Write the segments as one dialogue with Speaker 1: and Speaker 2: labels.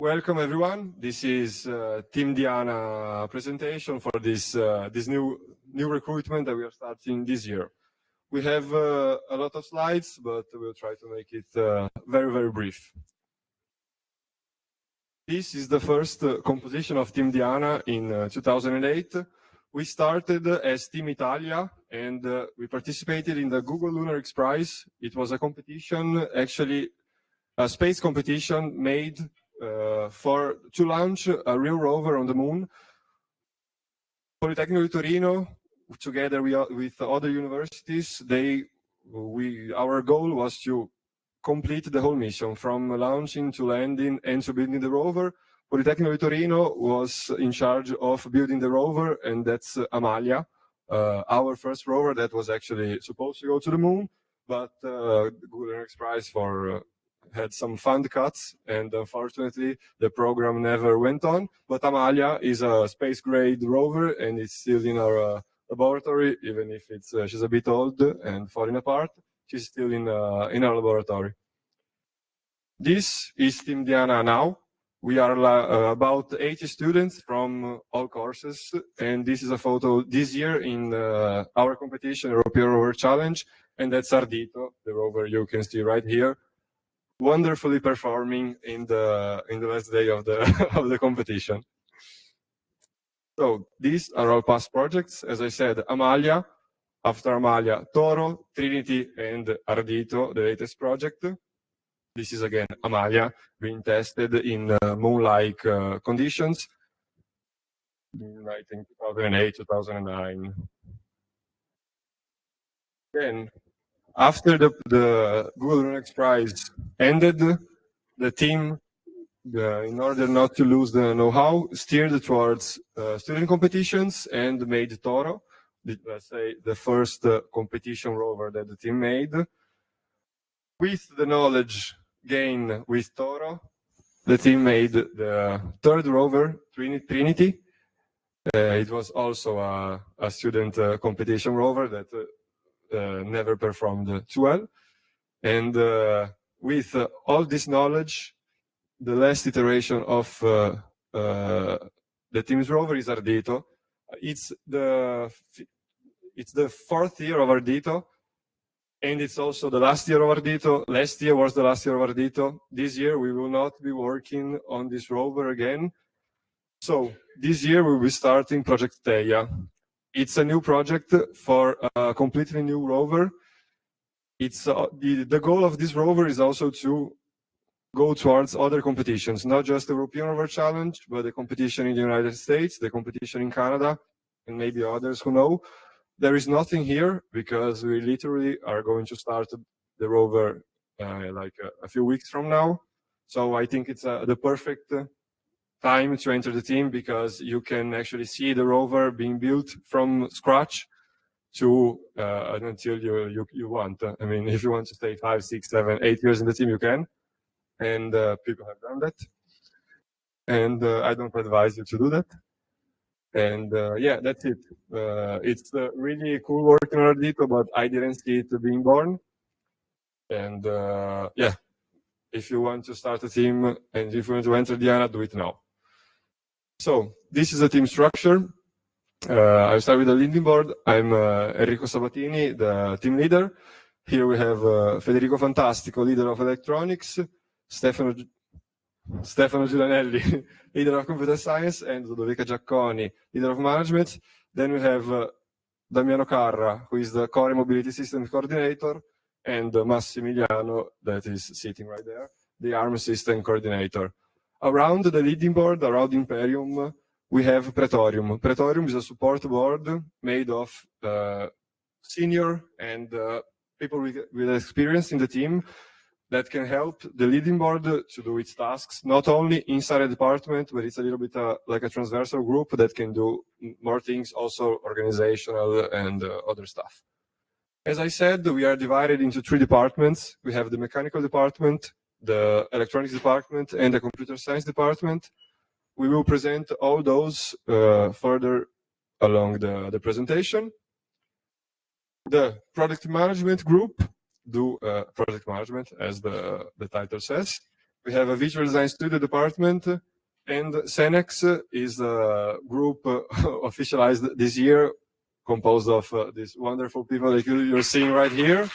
Speaker 1: Welcome everyone. This is Team Diana presentation for this new recruitment that we are starting this year. We have a lot of slides, but we'll try to make it very brief. This is the first composition of Team Diana in 2008. We started as Team Italia, and we participated in the Google Lunar X Prize. It was a competition, actually a space competition made to launch a real rover on the moon. Politecnico di Torino, together with other universities, our goal was to complete the whole mission, from launching to landing and to building the rover. Politecnico di Torino was in charge of building the rover, and that's Amalia, our first rover that was actually supposed to go to the moon, but the Google X Prize had some fund cuts, and unfortunately the program never went on. But Amalia is a space-grade rover, and it's still in our laboratory, even if she's a bit old and falling apart. She's still in our laboratory. This is Team Diana now. We are about 80 students from all courses, and this is a photo this year in our competition, European Rover Challenge, and that's ARDITO, the rover you can see right here, wonderfully performing in the last day of the of the competition. So these are all past projects. As I said, Amalia, after Amalia, Toro, Trinity, and ARDITO, the latest project. This is again Amalia being tested in moon-like conditions in, I think, 2008, 2009. Then, after the Google Lunar X Prize ended, the team, in order not to lose the know-how, steered towards student competitions and made Toro, let's say the first competition rover that the team made. With the knowledge gained with Toro, the team made the third rover, Trinity. It was also a student competition rover that never performed too well. And with all this knowledge, the last iteration of the team's rover is ARDITO. It's the fourth year of ARDITO, and it's also the last year of ARDITO. Last year was the last year of ARDITO. This year we will not be working on this rover again. So this year we will be starting Project Theia. It's a new project for a completely new rover. It's the goal of this rover is also to go towards other competitions, not just the European Rover Challenge, but the competition in the United States, the competition in Canada, and maybe others who know. There is nothing here because we literally are going to start the rover like a few weeks from now. So I think it's the perfect time to enter the team, because you can actually see the rover being built from scratch to until you want. I mean, if you want to stay 5, 6, 7, 8 years in the team, you can. And people have done that. And I don't advise you to do that. And yeah, that's it. It's really cool working on ARDITO, but I didn't see it being born. And yeah, if you want to start a team and if you want to enter Diana, do it now. So this is a team structure. I'll start with the leading board. I'm Enrico Sabatini, the team leader. Here we have Federico Fantastico, leader of electronics, Stefano Giulianelli, leader of computer science, and Ludovica Giacconi, leader of management. Then we have Damiano Carra, who is the core mobility systems coordinator, and Massimiliano, that is sitting right there, the arm system coordinator. Around the leading board, around Imperium, we have Praetorium. Praetorium is a support board made of senior and people with experience in the team that can help the leading board to do its tasks, not only inside a department, but it's a little bit like a transversal group that can do more things, also organizational and other stuff. As I said, we are divided into 3 departments. We have the mechanical department, the electronics department, and the computer science department. We will present all those further along the presentation. The product management group do project management, as the title says. We have a visual design studio department, and Cenex is a group officialized this year, composed of these wonderful people that you're seeing right here.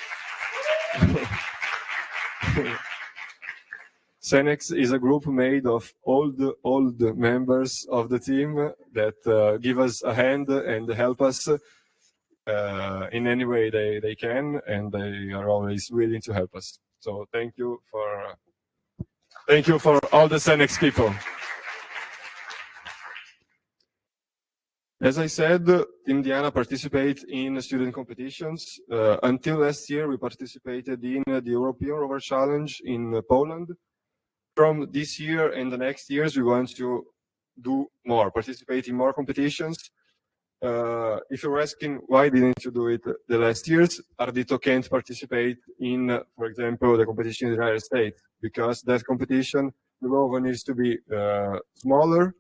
Speaker 1: Cenex is a group made of old members of the team that give us a hand and help us in any way they can, and they are always willing to help us. So thank you for all the Cenex people. As I said, Indiana participates in student competitions. Until last year, we participated in the European Rover Challenge in Poland. From this year and the next years, we want to do more, participate in more competitions. If you're asking why didn't you do it the last years, ARDITO can't participate in, for example, the competition in the United States, because that competition, the rover needs to be smaller,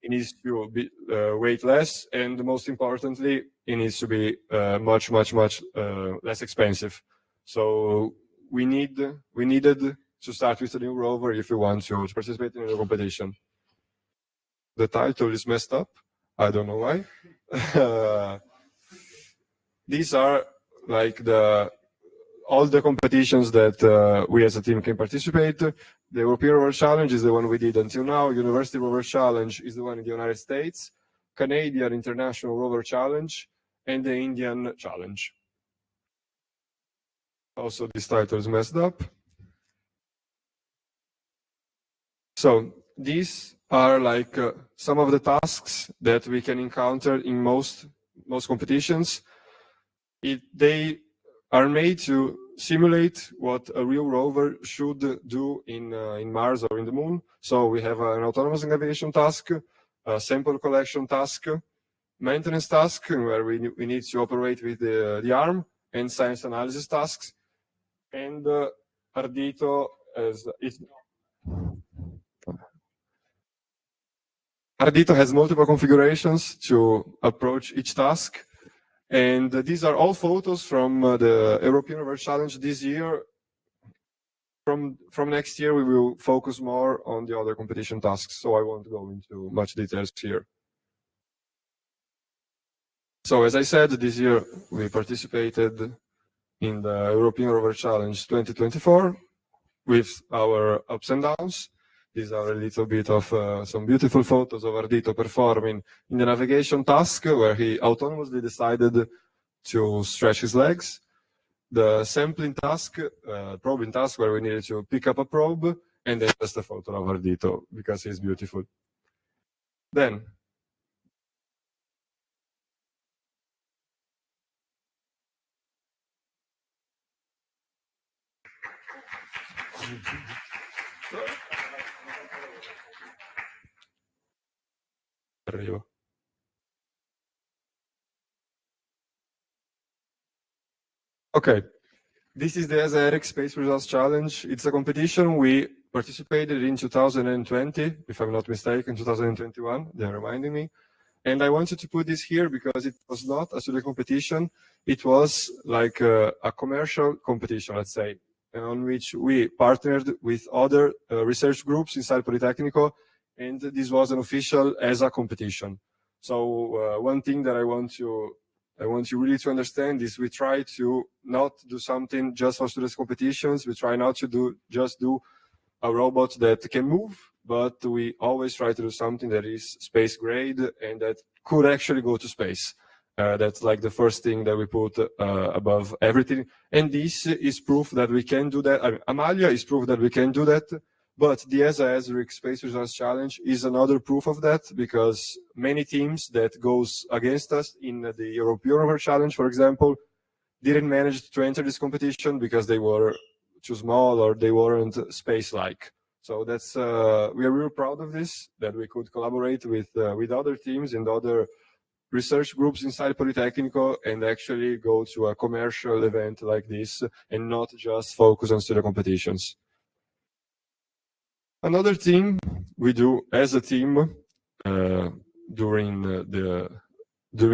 Speaker 1: it needs to be weight less, and most importantly, it needs to be much less expensive. So we needed to start with a new rover if we want to participate in the competition. The title is messed up. I don't know why. These are like all the competitions that we as a team can participate. The European Rover Challenge is the one we did until now. University Rover Challenge is the one in the United States. Canadian International Rover Challenge, and the Indian Challenge. Also, this title is messed up. So these are like some of the tasks that we can encounter in most competitions. They are made to simulate what a real rover should do in Mars or in the Moon. So we have an autonomous navigation task, a sample collection task, maintenance task where we need to operate with the arm, and science analysis tasks. And ARDITO has multiple configurations to approach each task. And these are all photos from the European Rover Challenge this year. From next year, we will focus more on the other competition tasks, so I won't go into much details here. So as I said, this year we participated in the European Rover Challenge 2024 with our ups and downs. These are a little bit of some beautiful photos of ARDITO performing in the navigation task, where he autonomously decided to stretch his legs. The sampling task, probing task, where we needed to pick up a probe, and then just a photo of ARDITO, because he's beautiful. Then, arrivo. Okay, this is the ESA Space Results Challenge. It's a competition we participated in 2020, if I'm not mistaken, 2021, they're reminding me. And I wanted to put this here because it was not a student competition. It was like a commercial competition, let's say, on which we partnered with other research groups inside Politecnico, and this was an official ESA competition. So one thing that I want you really to understand is we try to not do something just for students competitions. We try not to just do a robot that can move, but we always try to do something that is space grade and that could actually go to space. That's like the first thing that we put above everything. And this is proof that we can do that. I mean, Amalia is proof that we can do that. But the ESA Space Results Challenge is another proof of that, because many teams that goes against us in the European Rover Challenge, for example, didn't manage to enter this competition because they were too small or they weren't space-like. So that's we are real proud of this, that we could collaborate with other teams and other research groups inside Politecnico and actually go to a commercial event like this and not just focus on student competitions. Another thing we do as a team during the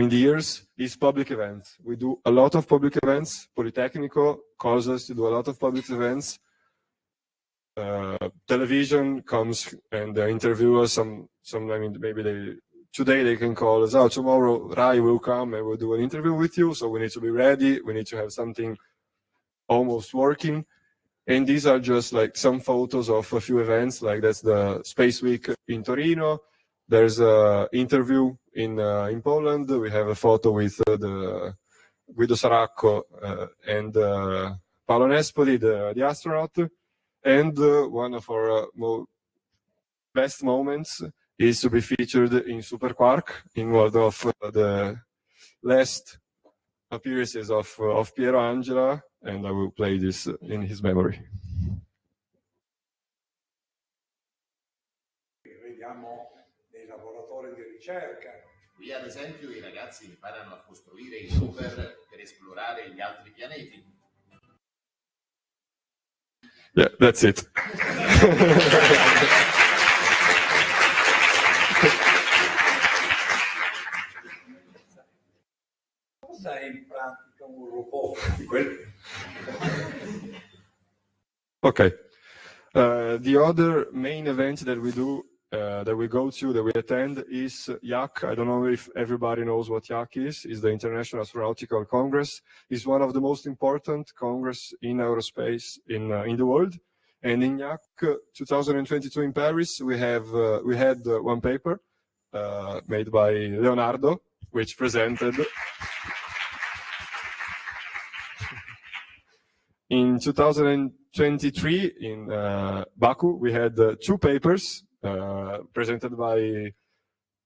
Speaker 1: years is public events. We do a lot of public events. Politecnico calls us to do a lot of public events. television comes and interview us. I mean, maybe today they can call us out. Tomorrow, Rai will come and we'll do an interview with you. So we need to be ready. We need to have something almost working. And these are just like some photos of a few events. Like that's the Space Week in Torino. There's an interview in Poland. We have a photo with the Guido Saracco and Paolo Nespoli, the astronaut. And one of our best moments is to be featured in Super Quark in one of the last appearances of Piero Angela, and I will play this in his memory.
Speaker 2: Vediamo nei laboratori di ricerca.
Speaker 3: Qui ad esempio i ragazzi imparano a costruire il Rover per esplorare gli altri pianeti.
Speaker 1: Yeah, that's it.
Speaker 2: Cos'è in pratica un robot?
Speaker 1: Okay. The other main event that we do, that we go to, that we attend, is IAC. I don't know if everybody knows what IAC is. It's the International Astronautical Congress. It's one of the most important congress in aerospace in the world. And in IAC 2022 in Paris, we had one paper made by Leonardo, which presented. In 2023, in Baku, we had two papers presented by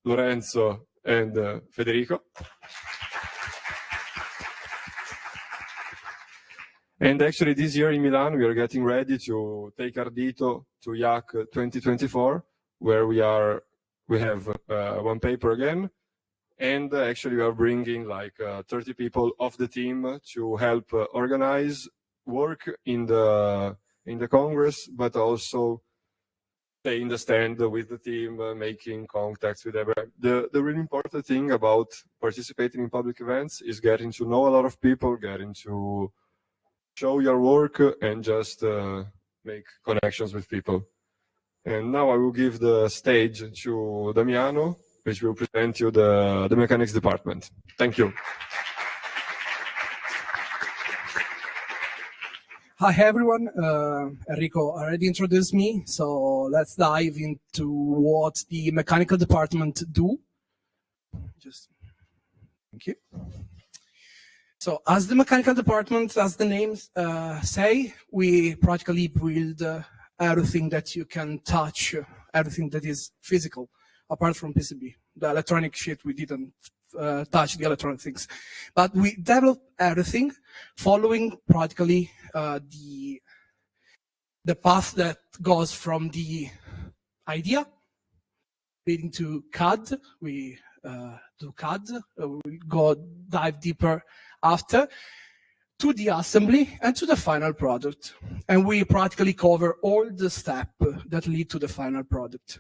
Speaker 1: Lorenzo and Federico. And actually, this year in Milan, we are getting ready to take ARDITO to IAC 2024, where we have one paper again. And actually, we are bringing like 30 people of the team to help organize work in the Congress, but also stay in the stand with the team, making contacts with everyone. The really important thing about participating in public events is getting to know a lot of people, getting to show your work, and just make connections with people. And now I will give the stage to Damiano, which will present you the mechanics department. Thank you.
Speaker 4: Hi everyone, Enrico already introduced me, so let's dive into what the mechanical department do. Thank you. So as the mechanical department, as the names say, we practically build everything that you can touch, everything that is physical, apart from PCB. The electronic shit, we didn't touch the electronic things. But we develop everything following practically the path that goes from the idea leading to CAD. We do CAD, we dive deeper after, to the assembly and to the final product. And we practically cover all the steps that lead to the final product.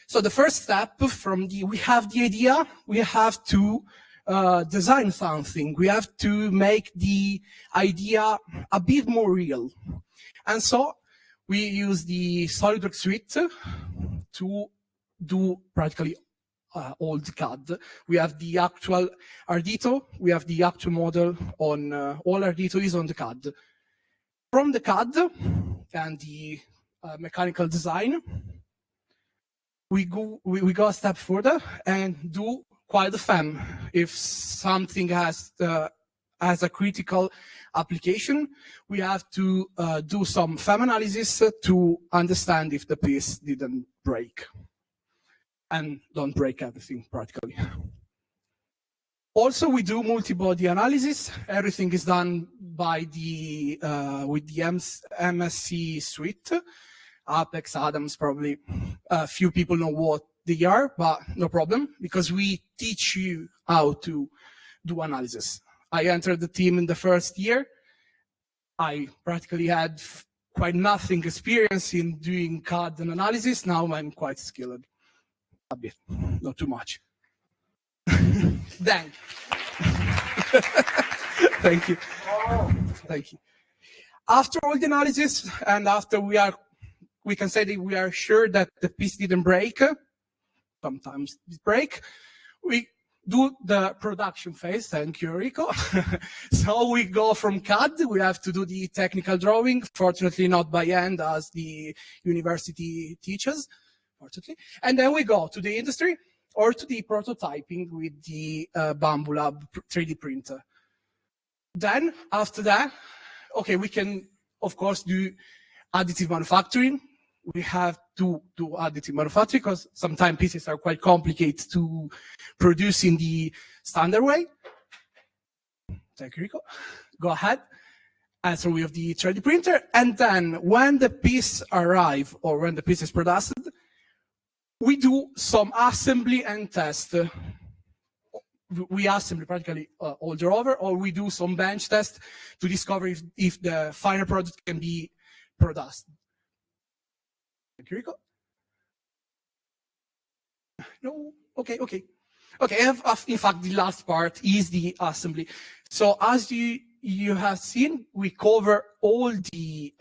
Speaker 4: So the first step we have the idea, we have to design something. We have to make the idea a bit more real. And so we use the SolidWorks suite to do practically all the CAD. We have the actual ARDITO, we have the actual model on all ARDITO is on the CAD. From the CAD and the mechanical design, we go a step further and do quite the FEM. If something has a critical application, we have to do some FEM analysis to understand if the piece didn't break. And don't break everything practically. Also, we do multi-body analysis. Everything is done by with the MSC suite. Apex, Adams, probably a few people know what they are, but no problem, because we teach you how to do analysis. I entered the team in the first year. I practically had quite nothing experience in doing CAD and analysis. Now I'm quite skilled. A bit, not too much. Thank you. Thank you. After all the analysis, and after we can say that we are sure that the piece didn't break, sometimes it break, we do the production phase. Thank you, Rico. So we go from CAD, we have to do the technical drawing, fortunately not by hand as the university teaches, fortunately. And then we go to the industry or to the prototyping with the Bamboo Lab 3D printer. Then after that, okay, we can, of course, do additive manufacturing. We have to do additive manufacturing because sometimes pieces are quite complicated to produce in the standard way. Thank you, Rico. Go ahead. And so we have the 3D printer. And then when the piece arrives or when the piece is produced, we do some assembly and test. We assemble practically all the rover, or we do some bench test to discover if the final product can be produced. Thank you, Rico. No, okay. In fact, the last part is the assembly. So as you have seen, we cover all the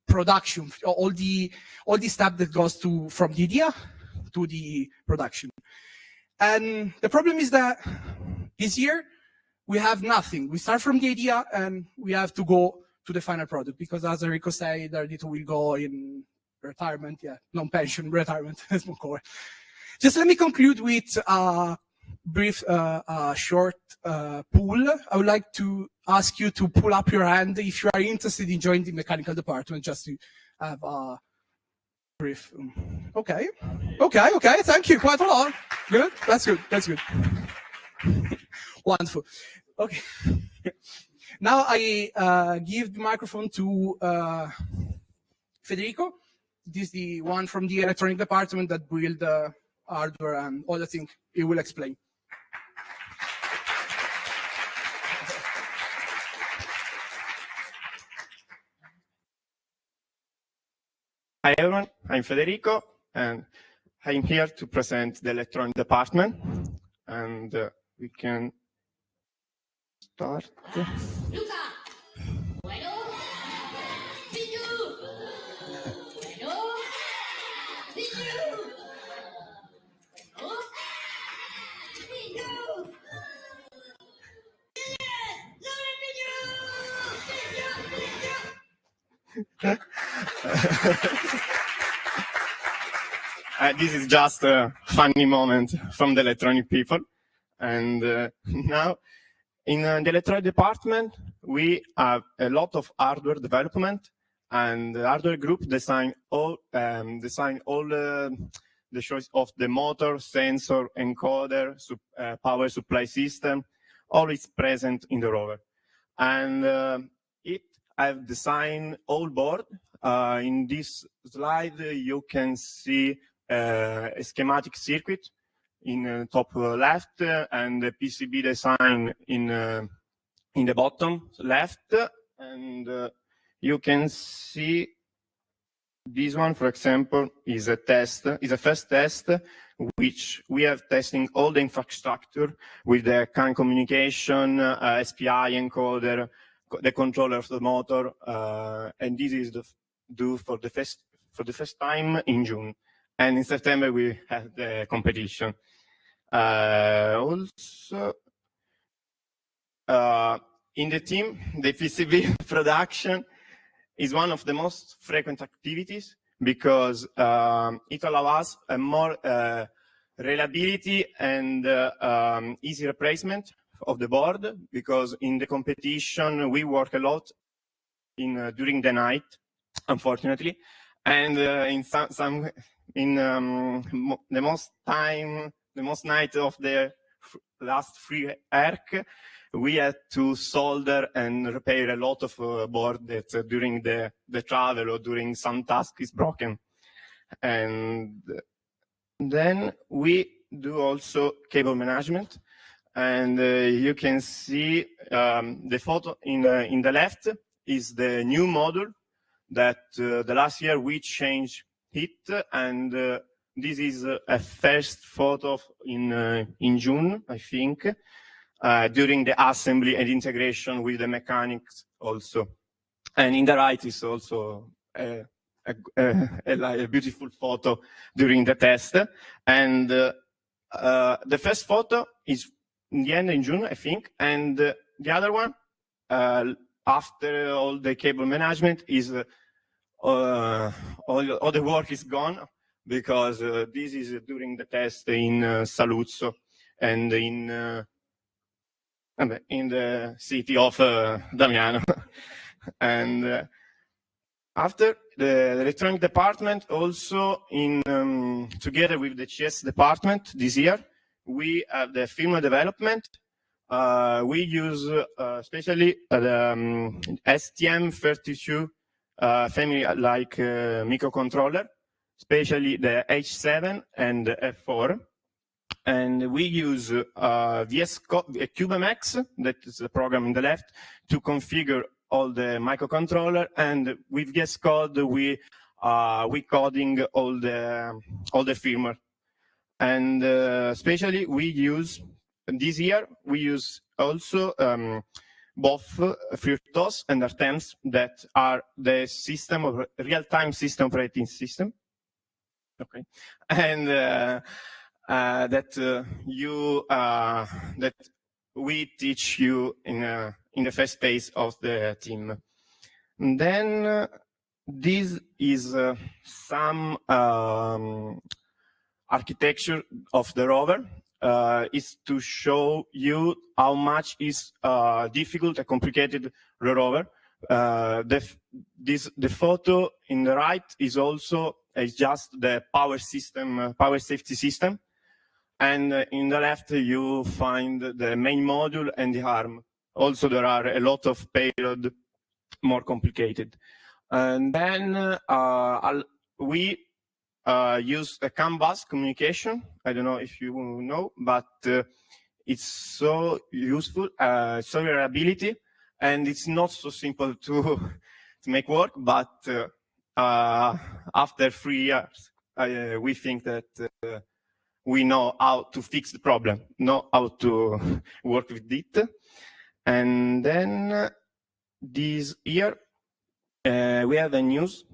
Speaker 4: production, all the stuff that goes from the idea to the production. And the problem is that this year we have nothing. We start from the idea and we have to go to the final product because, as Enrico said, ARDITO will go in retirement, non-pension retirement. Just let me conclude with a brief, short poll. I would like to ask you to pull up your hand if you are interested in joining the mechanical department, just to have a brief. Okay. Thank you. Quite a lot. Good. That's good. Wonderful. Okay. Now I give the microphone to Federico. This is the one from the electronic department that build the hardware and all the things he will explain.
Speaker 5: Hi everyone, I'm Federico, and I'm here to present the electronic department, and we can start.
Speaker 6: Luca! Bueno? Pichu! Bueno? Pichu! Bueno? Pichu!
Speaker 5: This is just a funny moment from the electronic people. And now, in the electronic department, we have a lot of hardware development, and the hardware group design all the choice of the motor, sensor, encoder, power supply system. All is present in the rover. And I've designed all board. In this slide, you can see a schematic circuit in the top left, and the PCB design in the bottom left. And you can see this one, for example, is a first test, which we have testing all the infrastructure with the CAN communication, SPI encoder, the controller of the motor, and this is due for the first time in June. And in September, we have the competition. Also, in the team, the PCB production is one of the most frequent activities because it allows us a more reliability and easy replacement of the board, because in the competition, we work a lot during the night, unfortunately. And the most night of the last free arc, we had to solder and repair a lot of board that during the travel or during some task is broken. And then we do also cable management. And you can see the photo in the left is the new module that the last year we changed it, and this is a first photo in June, I think, during the assembly and integration with the mechanics also. And in the right is also a beautiful photo during the test. And the first photo is in the end in June, I think, and the other one, after all the cable management, is all the work is gone, because this is during the test in Saluzzo and in the city of Damiano. And after the electronic department, also in together with the CS department this year, we have the firmware development. We use especially the STM32 family like microcontroller, especially the H7 and the F4. And we use CubeMX, that is the program on the left, to configure all the microcontroller, and with VS Code we coding all the firmware. And especially we use this year also both FreeRTOS and RTEMS, that are the system of real-time system operating system. Okay, and that we teach you in the first phase of the team. And then this is some architecture of the rover. Is to show you how much is difficult and complicated the rover. The photo in the right is just the power system, power safety system. And in the left, you find the main module and the arm. Also, there are a lot of payload, more complicated. And then we use a CAN bus communication. I don't know if you know, but it's so useful, so reliability, and it's not so simple to make work. But after 3 years, we think that we know how to fix the problem, know how to work with it. And then this year, we have a news,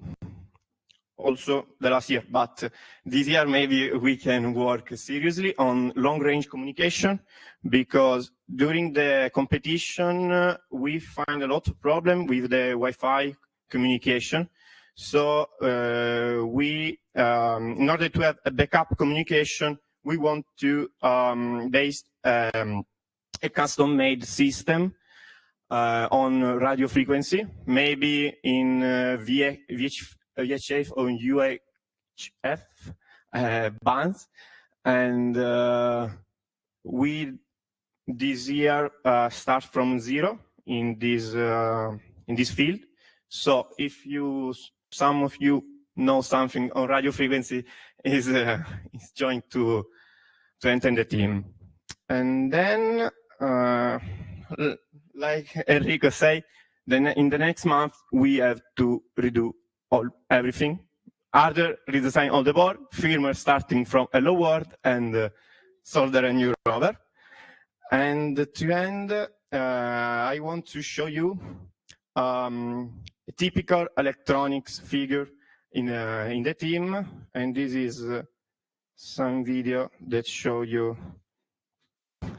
Speaker 5: also the last year, but this year maybe we can work seriously on long-range communication, because during the competition, we find a lot of problem with the Wi-Fi communication. So we, in order to have a backup communication, we want to base a custom-made system on radio frequency, maybe in VHF or UHF bands. And we this year start from zero in this field. So if some of you know something on radio frequency, is joined to enter the team. And then, like Enrico said, then in the next month we have to redo everything. Either redesign all the board, firmware starting from hello world, and solder a new rover. And to end, I want to show you a typical electronics figure in the team, and this is some video that show you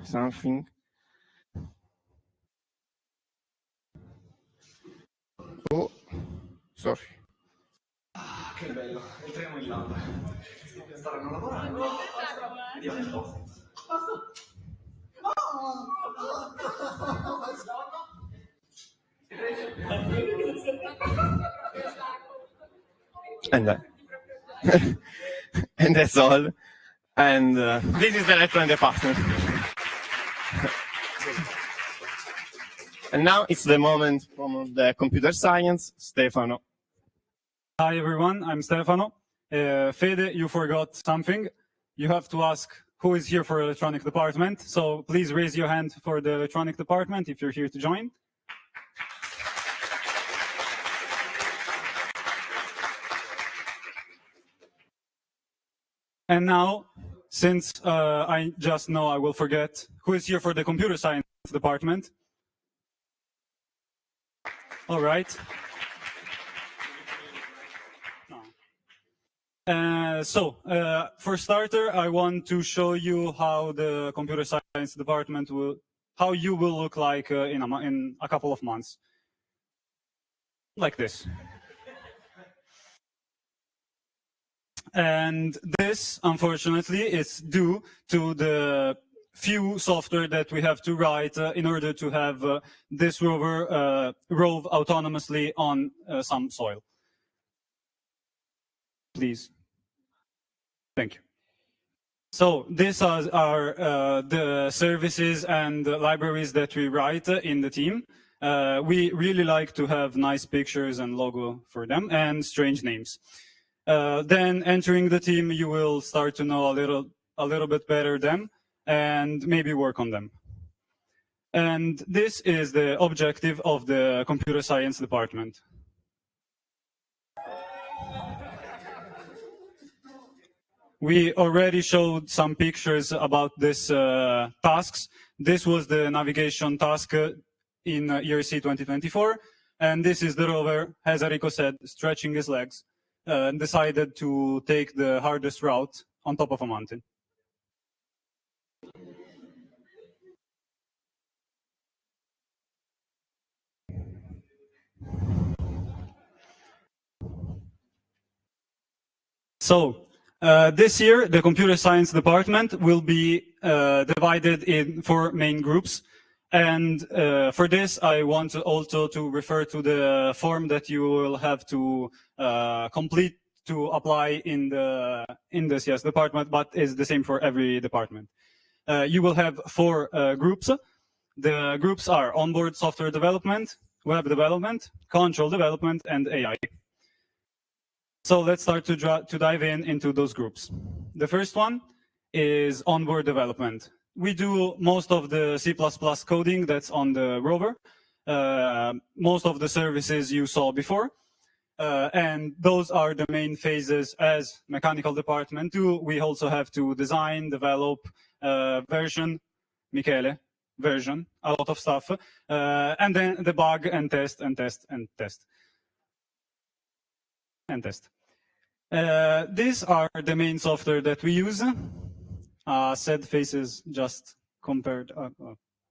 Speaker 5: something. Oh, sorry.
Speaker 7: Ah, che bello, entriamo in lab. Staranno lavorando. Vediamo un po'.
Speaker 5: And and that's all. And this is the electronic department. And now it's the moment from the computer science, Stefano.
Speaker 8: Hi everyone, I'm Stefano. Fede, you forgot something. You have to ask who is here for electronic department. So please raise your hand for the electronic department if you're here to join. And now, since I just know I will forget, who is here for the computer science department? All right. For starter, I want to show you how the computer science department how you will look like in a couple of months. Like this. And this, unfortunately, is due to the few software that we have to write in order to have this rover rove autonomously on some soil. Please. Thank you. So these are the services and the libraries that we write in the team. We really like to have nice pictures and logo for them and strange names. Then entering the team, you will start to know a little bit better them and maybe work on them. And this is the objective of the computer science department. We already showed some pictures about this tasks. This was the navigation task in ERC 2024. And this is the rover, as Enrico said, stretching his legs, and decided to take the hardest route on top of a mountain. So this year, the computer science department will be divided in 4 main groups. And for this, I want also to refer to the form that you will have to complete to apply in the CS department, but is the same for every department. You will have 4 groups. The groups are onboard software development, web development, control development, and AI. So let's start to dive into those groups. The first one is onboard development. We do most of the C++ coding that's on the rover, most of the services you saw before, and those are the main phases as mechanical department do. We also have to design, develop, version, Michele, version, a lot of stuff, and then debug and test and test and test. And test. These are the main software that we use. Said faces just compared.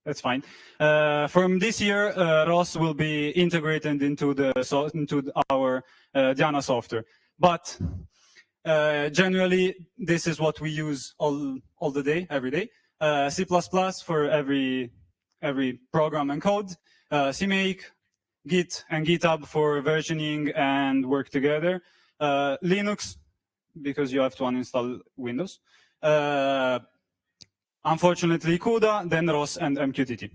Speaker 8: That's fine. From this year, ROS will be integrated into our Diana software. But generally, this is what we use all the day, every day. C++ for every program and code. CMake, Git and GitHub for versioning and work together. Linux, because you have to uninstall Windows. Unfortunately, CUDA, then ROS and MQTT.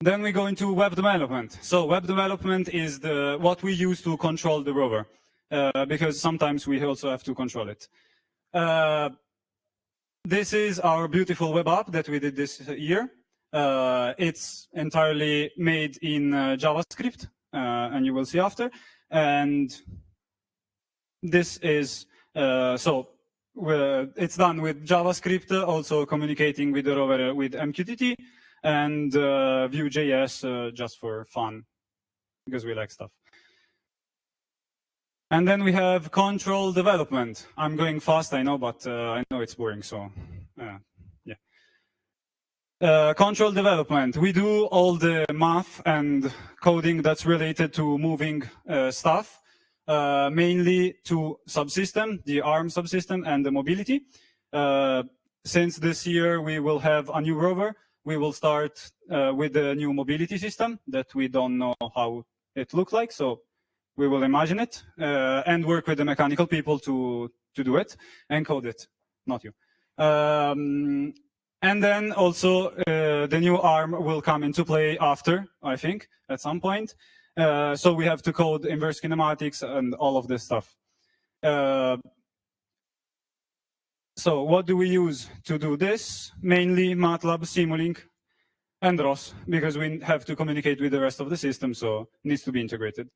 Speaker 8: Then we go into web development. So web development is what we use to control the rover, because sometimes we also have to control it. This is our beautiful web app that we did this year. It's entirely made in JavaScript, and you will see after. And this is, it's done with JavaScript, also communicating with the rover with MQTT, and Vue.js just for fun, because we like stuff. And then we have control development. I'm going fast, I know, but I know it's boring, so yeah. Control development. We do all the math and coding that's related to moving stuff, mainly to subsystem, the ARM subsystem, and the mobility. Since this year we will have a new rover, we will start with the new mobility system that we don't know how it looks like, so we will imagine it and work with the mechanical people to do it and code it, not you. And then also the new ARM will come into play after, I think, at some point. So we have to code inverse kinematics and all of this stuff. So what do we use to do this? Mainly MATLAB, Simulink, and ROS, because we have to communicate with the rest of the system, so it needs to be integrated.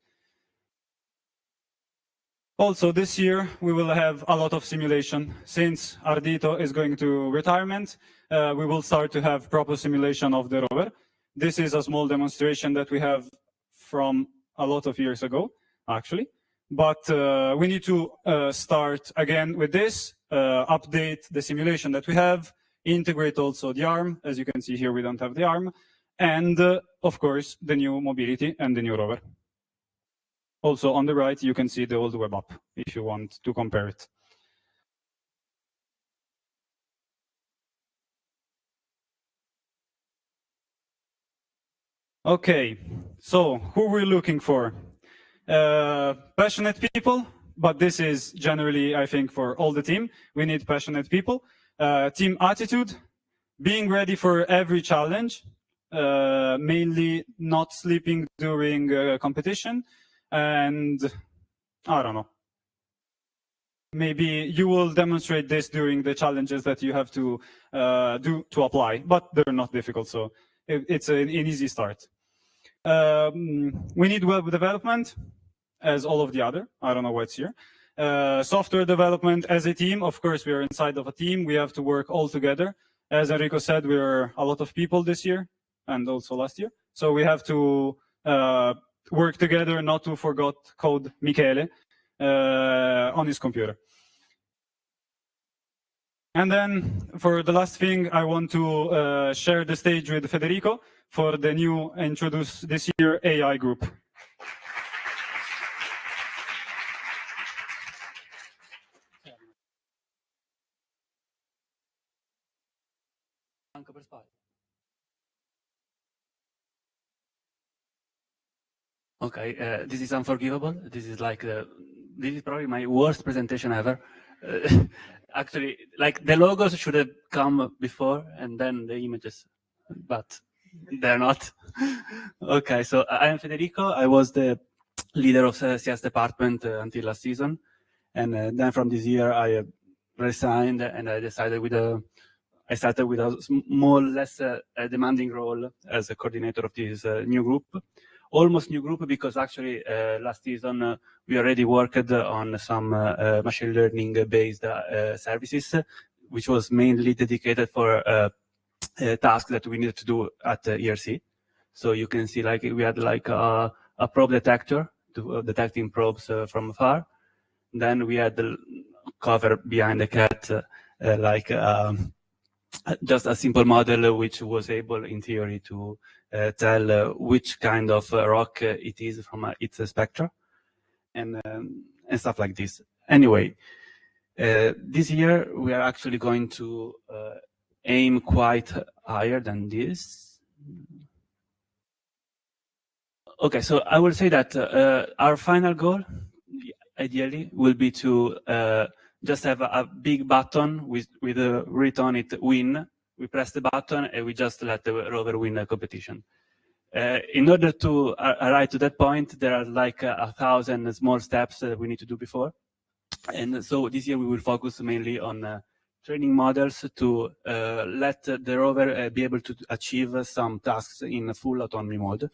Speaker 8: Also, this year, we will have a lot of simulation. Since ARDITO is going to retirement, we will start to have proper simulation of the rover. This is a small demonstration that we have from a lot of years ago, actually. But we need to start again with this, update the simulation that we have, integrate also the arm. As you can see here, we don't have the arm. And of course, the new mobility and the new rover. Also on the right, you can see the old web app if you want to compare it. Okay, so who we're looking for? Passionate people, but this is generally, I think, for all the team. We need passionate people. Team attitude, being ready for every challenge, mainly not sleeping during competition, and I don't know. Maybe you will demonstrate this during the challenges that you have to do to apply, but they're not difficult, so it's an easy start. We need web development, as all of the other. I don't know what's here. Software development as a team. Of course, we are inside of a team. We have to work all together. As Enrico said, we are a lot of people this year and also last year. So we have to work together, not to forget code Michele on his computer. And then for the last thing, I want to share the stage with Federico for the new introduced this year AI group.
Speaker 9: Okay, this is unforgivable. This is like this is probably my worst presentation ever. Actually, like the logos should have come before and then the images, but they're not. Okay, so I am Federico. I was the leader of CS department until last season, and then from this year I resigned and I decided I started with a more or less demanding role as a coordinator of this new group. Almost new group because actually last season we already worked on some machine learning based services, which was mainly dedicated for tasks that we needed to do at ERC. So you can see like we had like a probe detector to detecting probes from afar. Then we had the cover behind the cat like just a simple model which was able in theory to tell which kind of rock it is from its spectra and stuff like this. Anyway, this year we are actually going to aim quite higher than this. Okay, so I will say that our final goal, ideally, will be to just have a big button with written on it win. We press the button and we just let the rover win a competition. In order to arrive to that point, there are like 1,000 small steps that we need to do before. And so this year we will focus mainly on training models to let the rover be able to achieve some tasks in full autonomy mode.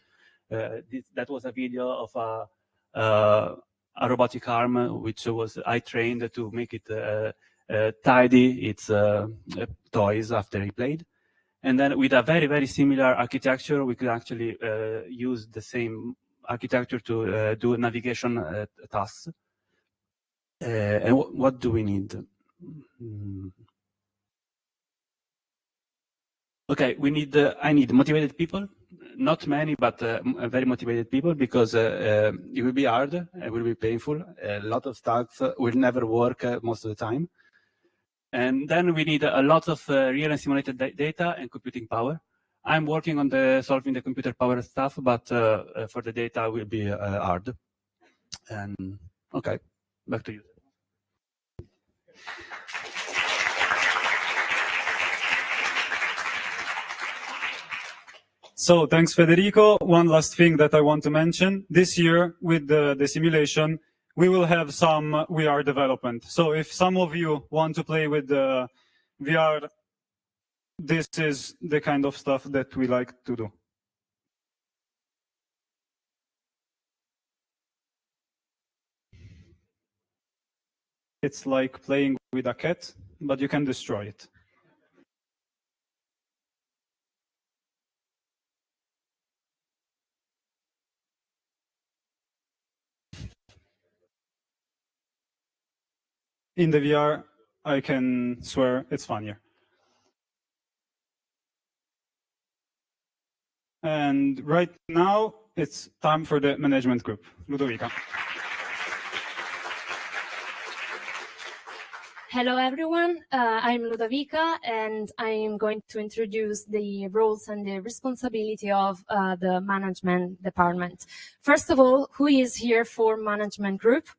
Speaker 9: That was a video of a robotic arm, which was I trained to make it tidy its toys after he played. And then with a very, very similar architecture, we could actually use the same architecture to do navigation tasks. And what do we need? Okay, we need. I need motivated people. Not many, but very motivated people, because it will be hard, it will be painful. A lot of stuff will never work most of the time. And then we need a lot of real and simulated data and computing power. I'm working on solving the computer power stuff, but for the data will be hard. And okay, back to you.
Speaker 8: So thanks, Federico. One last thing that I want to mention. This year, with the simulation, we will have some VR development. So if some of you want to play with the VR, this is the kind of stuff that we like to do. It's like playing with a cat, but you can destroy it. in the VR, I can swear it's funnier. And right now, it's time for the management group. Ludovica.
Speaker 10: Hello, everyone. I'm Ludovica, and I'm going to introduce the roles and the responsibility of the management department. First of all, who is here for management group?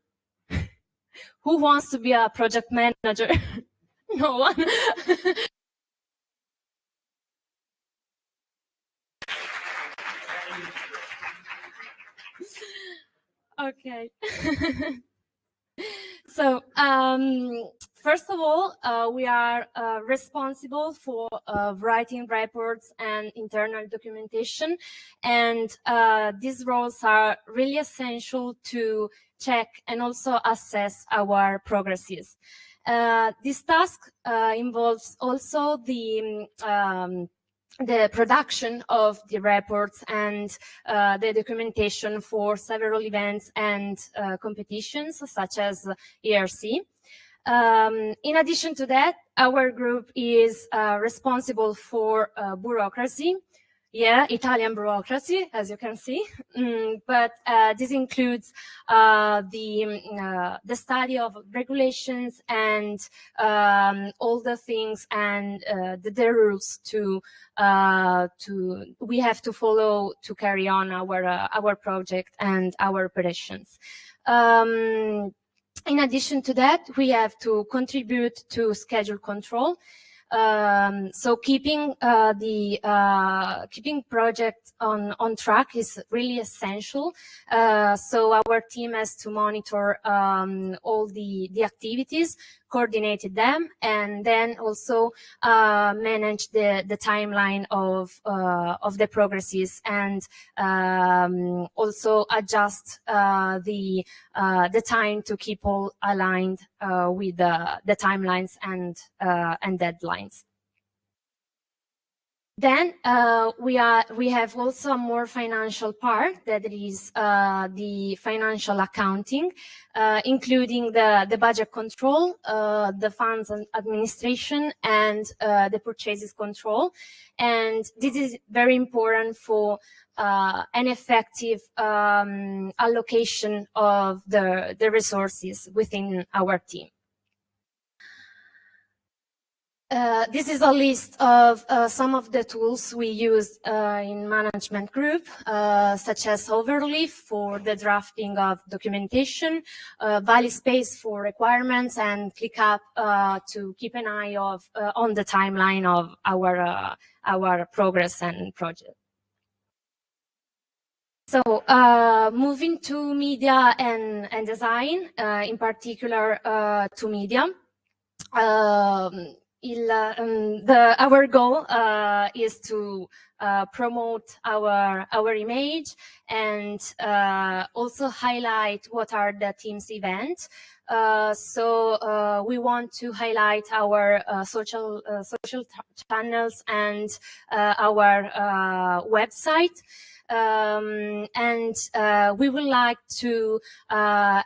Speaker 10: Who wants to be a project manager? No one. Okay. So, first of all, we are responsible for writing reports and internal documentation, and these roles are really essential to check and also assess our progresses. This task involves also the production of the reports and the documentation for several events and competitions such as ERC. In addition to that, our group is responsible for bureaucracy. Yeah, Italian bureaucracy, as you can see. But this includes the study of regulations and all the things and the rules we have to follow to carry on our project and our operations. In addition to that, we have to contribute to schedule control. So keeping projects on track is really essential. So our team has to monitor all the activities, coordinated them, and then also manage the timeline of the progresses, and also adjust the time to keep all aligned with the timelines and deadlines. Then we have also a more financial part, that is the financial accounting, including the budget control, the funds administration, and the purchases control. And this is very important for an effective allocation of the resources within our team. This is a list of some of the tools we use in management group, such as Overleaf for the drafting of documentation, ValiSpace for requirements, and ClickUp to keep an eye on the timeline of our progress and project. So moving to media and design, in particular to media. Our goal is to promote our image and also highlight what are the team's events. So we want to highlight our social channels and our website. And we would like to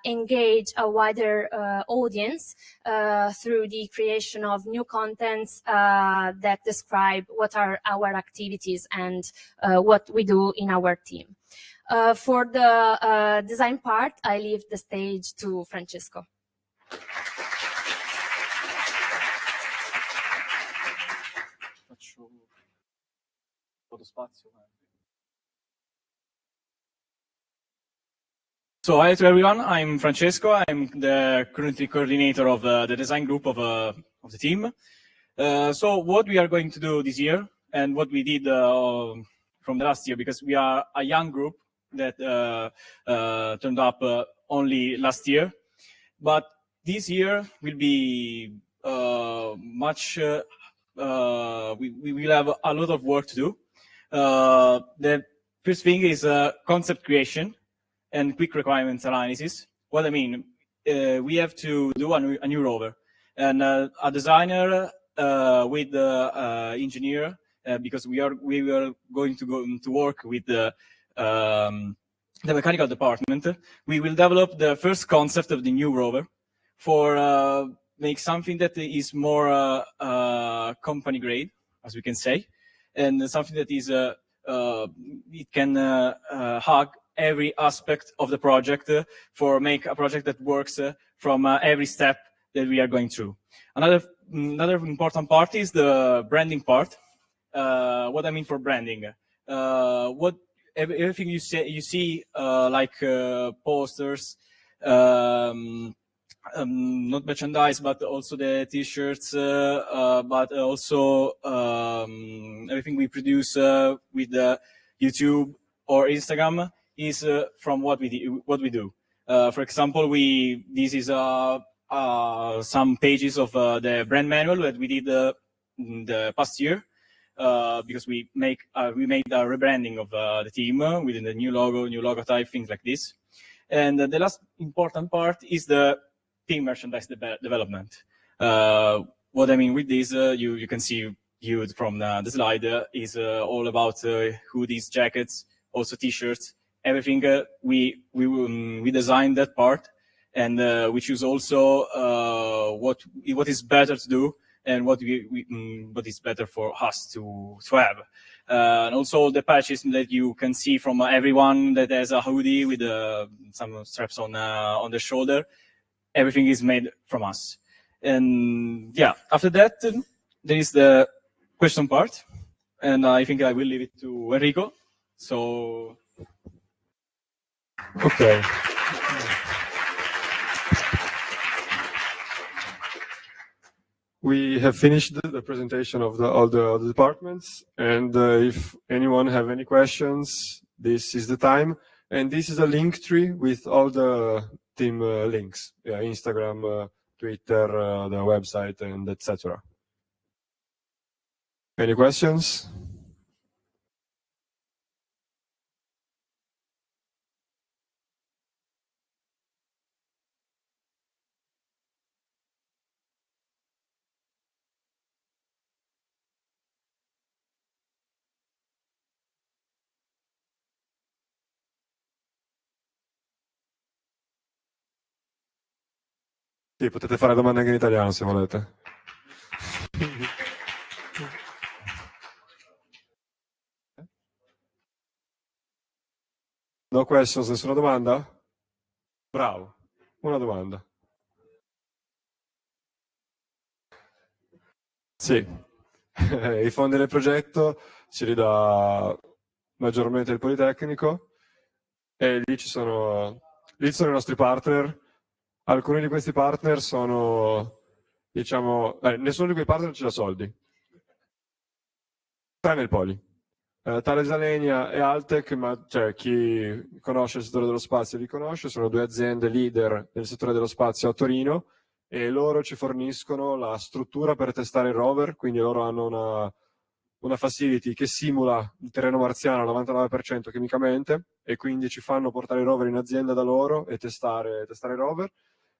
Speaker 10: engage a wider audience through the creation of new contents that describe what are our activities and what we do in our team. For the design part, I leave the stage to Francesco.
Speaker 7: So hi to everyone, I'm Francesco. I'm the currently coordinator of the design group of the team. So what we are going to do this year and what we did from the last year, because we are a young group that turned up only last year, but this year will be much, we will have a lot of work to do. The first thing is concept creation and quick requirements analysis. What I mean, we have to do a new rover, and a designer with the engineer, because we were going to work with the mechanical department. We will develop the first concept of the new rover for make something that is more company grade, as we can say, and something that is it can hug every aspect of the project for make a project that works from every step that we are going through. Another important part is the branding part. What I mean for branding, everything you see like posters, not merchandise, but also the T-shirts, but also everything we produce with YouTube or Instagram is from what we do. For example, this is some pages of the brand manual that we did the past year. Because we made a rebranding of the team with the new logo type, things like this. And the last important part is the team merchandise development. What I mean with this, you can see from the slide, is all about hoodies, jackets, also T-shirts, everything. We designed that part, and we choose also what is better to do and what is better for us to have. And also the patches that you can see from everyone that has a hoodie with some straps on the shoulder, everything is made from us. And yeah, after that, there is the question part, and I think I will leave it to Enrico. So,
Speaker 1: okay. We have finished the presentation of all the departments, and if anyone have any questions, this is the time. And this is a link tree with all the team links, Instagram, Twitter, the website, and etc. Any questions? Sì, potete fare domande anche in italiano se volete. No questions, nessuna domanda? Bravo, una domanda. Sì, i fondi del progetto ce li dà maggiormente il Politecnico e lì sono i nostri partner. Alcuni di questi partner sono, diciamo, nessuno di quei partner ci dà soldi, tranne il Poli. Thales Alenia e Altec, ma cioè, chi conosce il settore dello spazio li conosce, sono due aziende leader nel settore dello spazio a Torino e loro ci forniscono la struttura per testare il rover, quindi loro hanno una facility che simula il terreno marziano al 99% chimicamente e quindi ci fanno portare i rover in azienda da loro e testare i rover,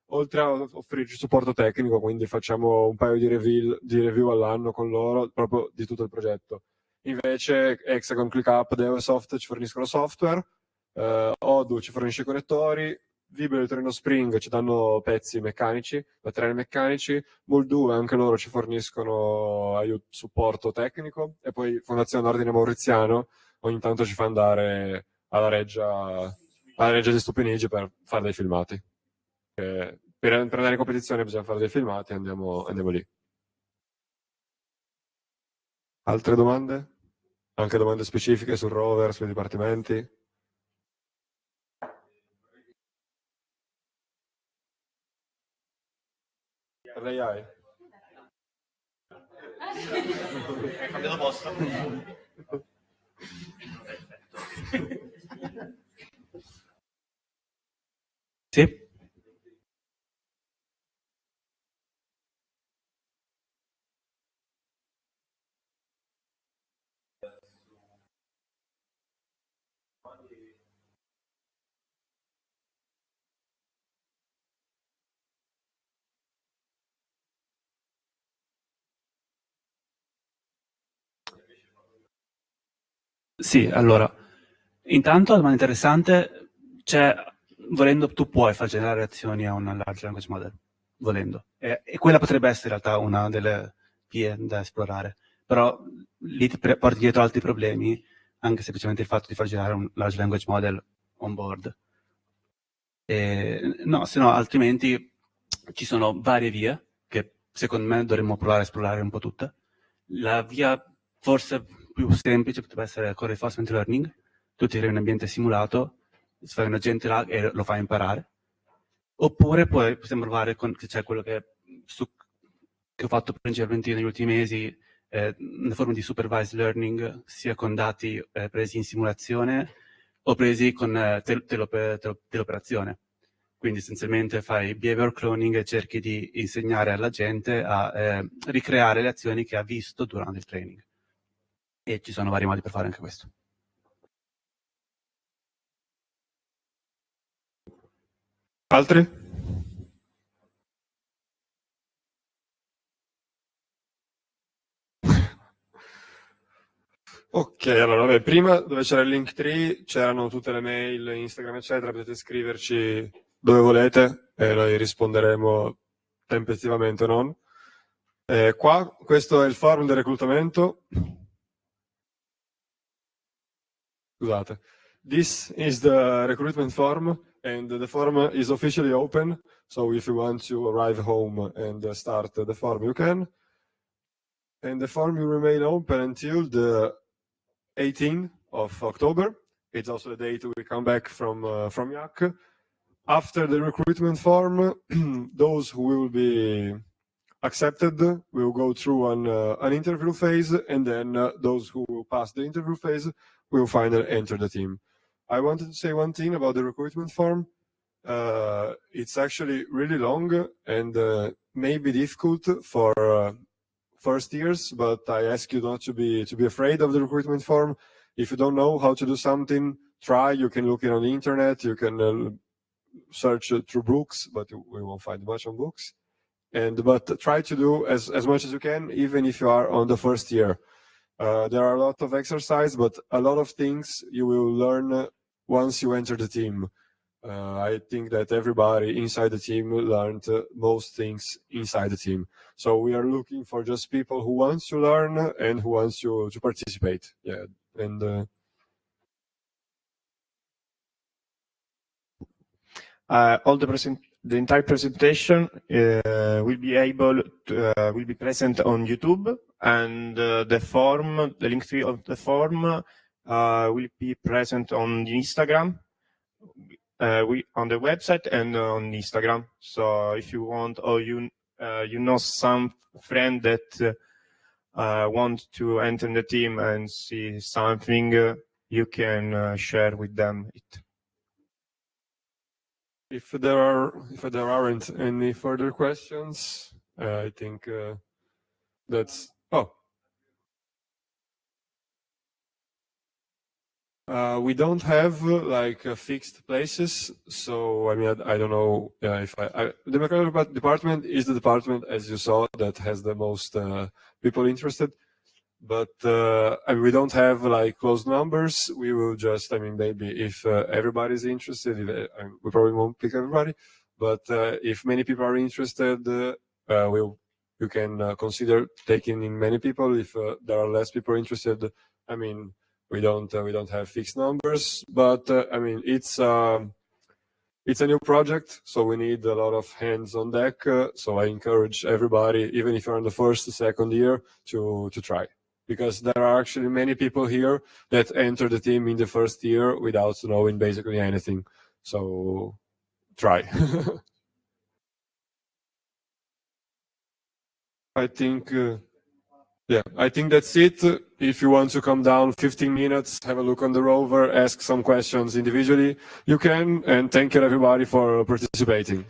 Speaker 1: oltre a offrirci supporto tecnico, quindi facciamo un paio di review all'anno con loro proprio di tutto il progetto. Invece Hexagon, ClickUp, Deosoft ci forniscono software, Odoo ci fornisce i connettori, Vibrio e Torino Spring ci danno pezzi meccanici, materiali meccanici, Moldue anche loro ci forniscono supporto tecnico e poi Fondazione Ordine Mauriziano ogni tanto ci fa andare alla reggia di Stupinigi per fare dei filmati. Per andare in competizione bisogna fare dei filmati, andiamo lì. Altre domande? Anche domande specifiche sul rover, sui dipartimenti? Per l'AI?
Speaker 3: Hai cambiato posto?
Speaker 9: Sì. Sì, allora, intanto la domanda interessante, volendo tu puoi far generare azioni a un large language model. volendo. E quella potrebbe essere in realtà una delle vie da esplorare, però lì ti porti dietro altri problemi, anche semplicemente il fatto di far girare un large language model on board. No, se no, altrimenti ci sono varie vie che secondo me dovremmo provare a esplorare un po' tutte. La via forse più semplice potrebbe essere con reinforcement learning. Tu ti crei un ambiente simulato, fai un agente là e lo fai imparare. Oppure poi possiamo provare con, c'è quello che ho fatto principalmente negli ultimi mesi, una forma di supervised learning, sia con dati presi in simulazione o presi con teleoperazione. Quindi essenzialmente fai behavior cloning e cerchi di insegnare alla gente a ricreare le azioni che ha visto durante il training. E ci sono vari modi per fare anche questo.
Speaker 1: Altri? Ok, allora, vabbè, prima dove c'era il Linktree c'erano tutte le mail, Instagram, eccetera, potete scriverci dove volete e noi risponderemo tempestivamente o non. Qua, questo è il forum del reclutamento. Scusate. This is the recruitment form, and the form is officially open, so if you want to arrive home and start the form, you can. And the form will remain open until the 18th of October. It's also the date we come back from YAC. After the recruitment form, those who will be accepted will go through an interview phase, and then those who will pass the interview phase will finally enter the team. I wanted to say one thing about the recruitment form. It's actually really long and may be difficult for first years, but I ask you not to be afraid of the recruitment form. If you don't know how to do something, try. You can look it on the internet. You can search through books, but we won't find much on books. But try to do as much as you can, even if you are on the first year. There are a lot of exercise, but a lot of things you will learn once you enter the team. I think that everybody inside the team learned most things inside the team. So we are looking for just people who want to learn and who wants to participate. Yeah, and
Speaker 5: all the entire presentation will be present on YouTube, and the link tree of the form will be present on the Instagram. On the website and on Instagram. So if you want, or you know some friend that want to enter the team and see something, you can share with them it.
Speaker 1: if there aren't any further questions, I think that's. Oh. We don't have like fixed places, so I mean I don't know if the mechanical department is the department, as you saw, that has the most people interested. But I mean, we don't have like closed numbers. We will just, I mean, maybe if everybody's interested, we probably won't pick everybody. But if many people are interested, you can consider taking in many people. If there are less people interested, I mean. We don't have fixed numbers, but I mean it's a new project, so we need a lot of hands on deck. So I encourage everybody, even if you're in the first, second year, to try, because there are actually many people here that enter the team in the first year without knowing basically anything. So try. I think. Yeah, I think that's it. If you want to come down 15 minutes, have a look on the rover, ask some questions individually, you can, and thank you everybody for participating.